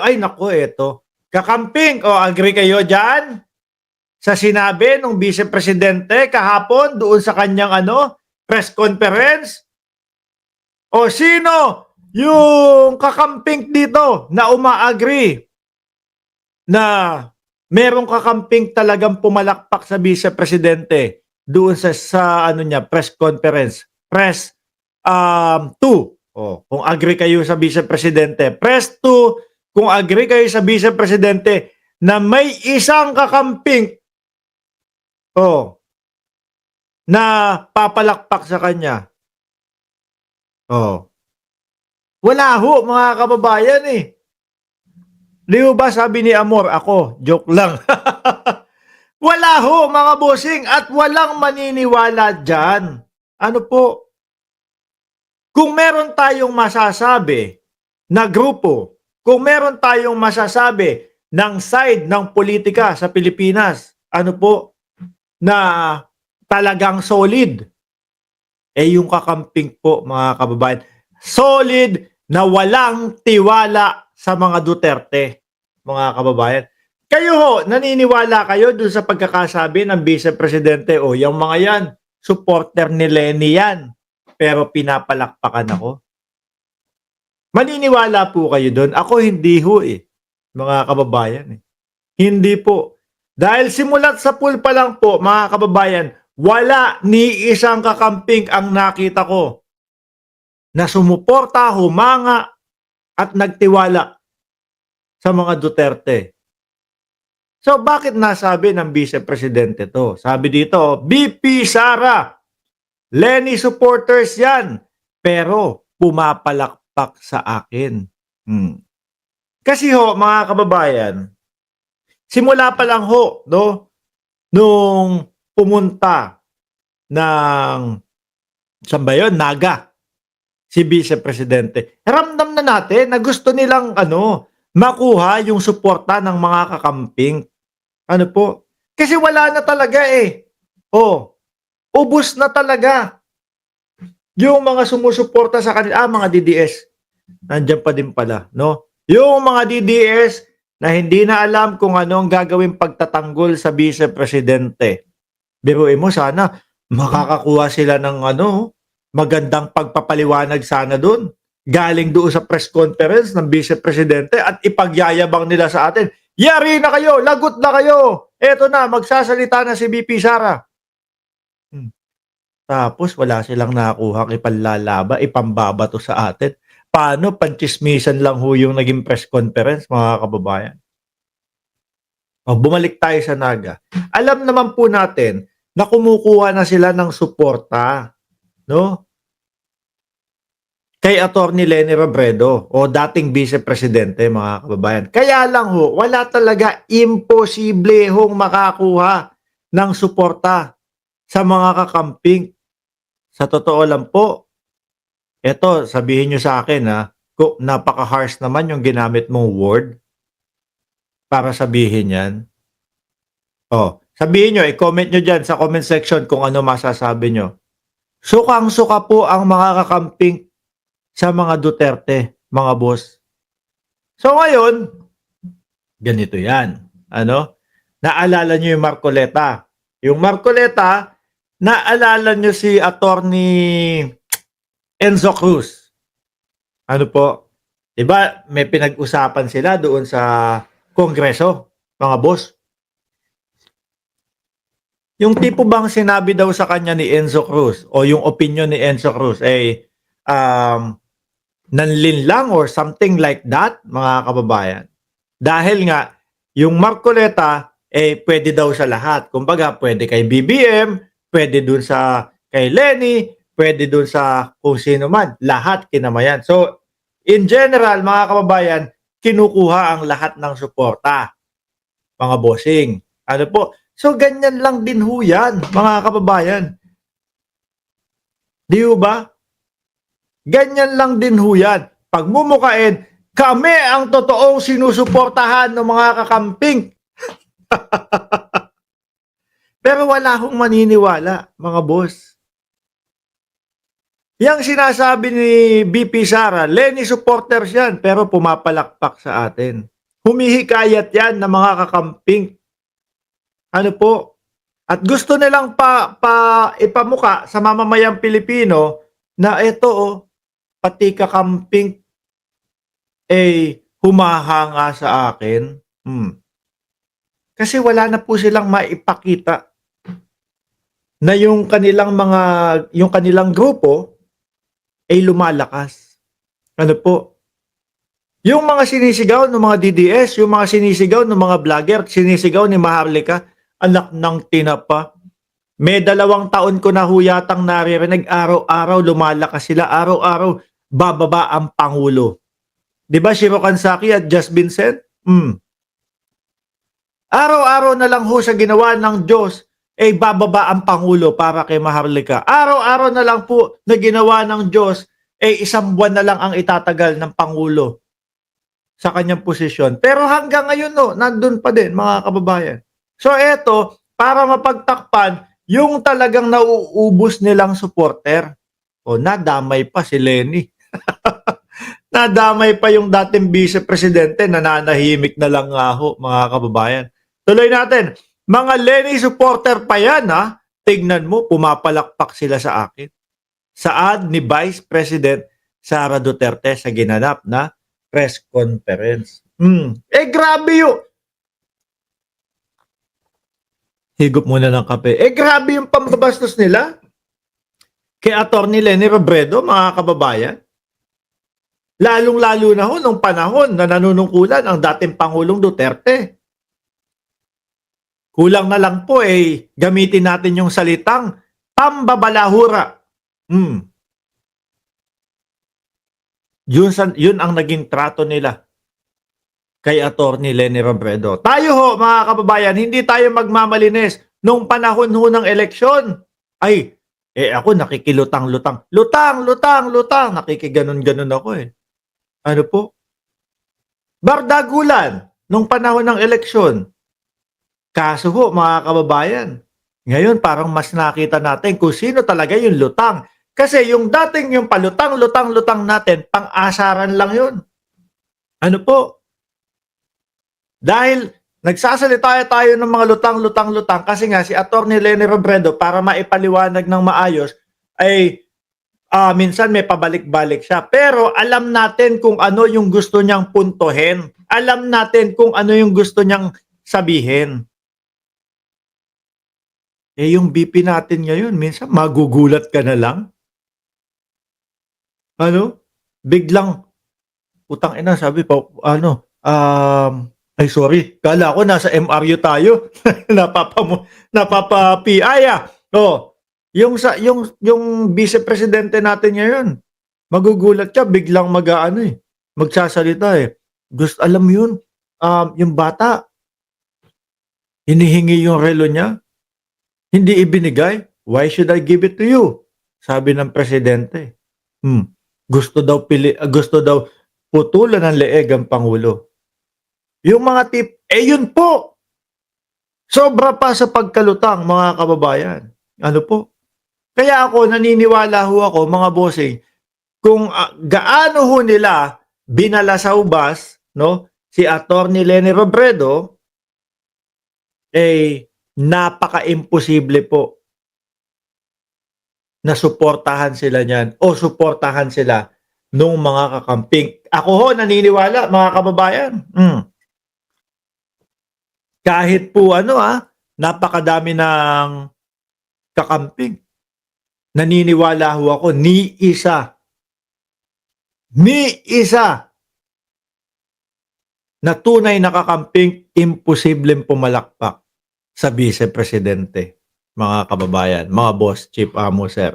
Ay naku eto, kakamping, o agree kayo diyan sa sinabi nung Vice Presidente kahapon doon sa kanyang press conference? O sino yung kakamping dito na uma-agree na merong kakamping talagang pumalakpak sa Vice Presidente doon sa niya press conference, press 2. Kung agree kayo sa Vice Presidente, press 2 kung agree kayo sa Vice Presidente na may isang kakamping na papalakpak sa kanya. Wala ho mga kababayan eh. Di ba sabi ni Amor, ako, joke lang. Wala ho mga bossing at walang maniniwala dyan. Ano po? Kung meron tayong masasabi na grupo, kung meron tayong masasabi ng side ng politika sa Pilipinas, ano po, na talagang solid, yung kakamping po mga kababayan. Solid na walang tiwala sa mga Duterte, mga kababayan. Kayo ho, naniniwala kayo dun sa pagkakasabi ng Vice Presidente, yung mga yan, supporter ni Lenny yan, pero pinapalakpakan ako? Maniniwala po kayo doon? Ako hindi ho mga kababayan Hindi po. Dahil simulat sa pool pa lang po, mga kababayan, wala ni isang kakamping ang nakita ko na sumuporta, humanga, at nagtiwala sa mga Duterte. So bakit nasabi ng Vice Presidente to? Sabi dito, VP Sara, Lenny supporters yan, pero pumapalakpak sa akin. Kasi ho, mga kababayan, simula pa lang ho, no, nung pumunta ng, saan ba yun? Naga, si Vice Presidente. Ramdam na natin na gusto nilang makuha yung suporta ng mga kakamping. Ano po? Kasi wala na talaga ubos na talaga yung mga sumusuporta sa kanila, mga DDS. Nandiyan pa din pala, no? Yung mga DDS na hindi na alam kung ano ang gagawin pagtatanggol sa Vice Presidente. Biruin mo, sana makakakuha sila ng magandang pagpapaliwanag sana doon. Galing doon sa press conference ng Vice Presidente at ipagyayabang nila sa atin, yari na kayo, lagot na kayo. Eto na, magsasalita na si VP Sara. Tapos wala silang nakuha ipanlalaba, ipambabato sa atin. Paano? Panchismisan lang ho yung naging press conference, mga kababayan. Bumalik tayo sa Naga. Alam naman po natin na kumukuha na sila ng suporta, no? Kay Attorney Lenny Robredo o dating Vice Presidente, mga kababayan. Kaya lang ho, wala talaga, imposible hong makakuha ng suporta sa mga kakamping. Sa totoo lang po, eto, sabihin nyo sa akin napaka-harsh naman yung ginamit mong word para sabihin yan. Sabihin nyo, i-comment nyo dyan sa comment section kung ano masasabi nyo. Sukang-suka po ang mga kakamping sa mga Duterte, mga boss. So ngayon, ganito yan. Naalala nyo yung Marcoleta. Yung Marcoleta, naalala nyo si Attorney Enzo Cruz. Ano po? Diba may pinag-usapan sila doon sa Kongreso, mga boss? Yung tipo bang sinabi daw sa kanya ni Enzo Cruz o yung opinion ni Enzo Cruz nanlinlang or something like that, mga kababayan. Dahil nga, yung Marcoleta, pwede daw sa lahat. Kumbaga, pwede kay BBM, pwede dun sa kay Lenny, pwede dun sa kung sino man. Lahat kinamayan. So, in general, mga kababayan, kinukuha ang lahat ng suporta, mga bossing. Ano po? So, ganyan lang din ho yan, mga kababayan. Di ba? Ganyan lang din ho yan. Pagmumukain, kami ang totoong sinusuportahan ng mga kakamping. Pero wala akong maniniwala, mga boss. Yang sinasabi ni VP Sara, Lenny supporters yan, pero pumapalakpak sa atin. Humihikayat yan ng mga kakamping. Ano po? At gusto nilang ipamuka sa mamamayang Pilipino na ito, pati kakamping humahanga sa akin. Kasi wala na po silang maipakita na yung kanilang grupo ay lumalakas. Ano po? Yung mga sinisigaw ng mga DDS, yung mga sinisigaw ng mga vlogger, sinisigaw ni Maharlika, anak ng tinapa. May 2 taon ko na huyatang naririnig, araw-araw lumalakas sila, araw-araw bababa ang Pangulo. Di ba Shiro Kansaki at Just Vincent? Araw-araw na lang ho sa ginawa ng Diyos, bababa ang Pangulo para kay Maharlika. Araw-araw na lang po na ginawa ng Diyos, 1 buwan na lang ang itatagal ng Pangulo sa kanyang posisyon. Pero hanggang ngayon, nandun pa din, mga kababayan. So eto, para mapagtakpan, yung talagang nauubos nilang supporter, nadamay pa si Lenny. Nadamay pa yung dating vice-presidente, nananahimik na lang nga ho, mga kababayan. Tuloy natin, mga Lenny supporter pa yan, ha? Tignan mo, pumapalakpak sila sa akin. Saad ni Vice President Sara Duterte sa ginanap na press conference. Grabe yun. Higop muna ng kape. Grabe yung pambabastos nila. Kay Atty. Lenny Robredo, mga kababayan. Lalong-lalo na ho nung panahon na nanunungkulan ang dating Pangulong Duterte. Kulang na lang po gamitin natin yung salitang pambabalahura. Yun ang naging trato nila kay Atty. Lenny Robredo. Tayo ho, mga kababayan, hindi tayo magmamalinis. Nung panahon ho ng eleksyon, ako nakikilutang-lutang. Lutang. Nakikiganon-ganon ako Ano po? Bardagulan nung panahon ng eleksyon. Kaso ho, mga kababayan, ngayon parang mas nakita natin kung sino talaga yung lutang. Kasi yung dating yung palutang-lutang natin, pang-asaran lang yun. Ano po? Dahil nagsasalita tayo ng mga lutang kasi nga si Atty. Lenny Robredo para maipaliwanag ng maayos minsan may pabalik-balik siya. Pero alam natin kung ano yung gusto niyang puntohin. Alam natin kung ano yung gusto niyang sabihin. Yung BP natin ngayon, minsan magugulat ka na lang. Biglang, putang ina, sabi pa, sorry, kala ko nasa MRU tayo. Napapa-PI Yung vice-presidente natin ngayon, magugulat siya, biglang magsasalita alam mo yun, yung bata, hinihingi yung relo niya, hindi ibinigay, why should I give it to you? Sabi ng presidente. Gusto daw putulan ng leeg ang Pangulo. Yung mga tip, yun po. Sobra pa sa pagkalutang, mga kababayan. Ano po? Kaya ako, naniniwala ho ako, mga bossing, kung gaano ho nila binalasaubas, si Atty. Lenny Robredo, napaka-imposible po na suportahan sila niyan o suportahan sila nung mga kakamping. Ako ho, naniniwala, mga kababayan. Kahit po napakadami ng kakamping. Naniniwala ho ako, ni isa na tunay na kakamping, imposibleng pumalakpak sa vice-presidente, mga kababayan, mga boss, chief amo, sir.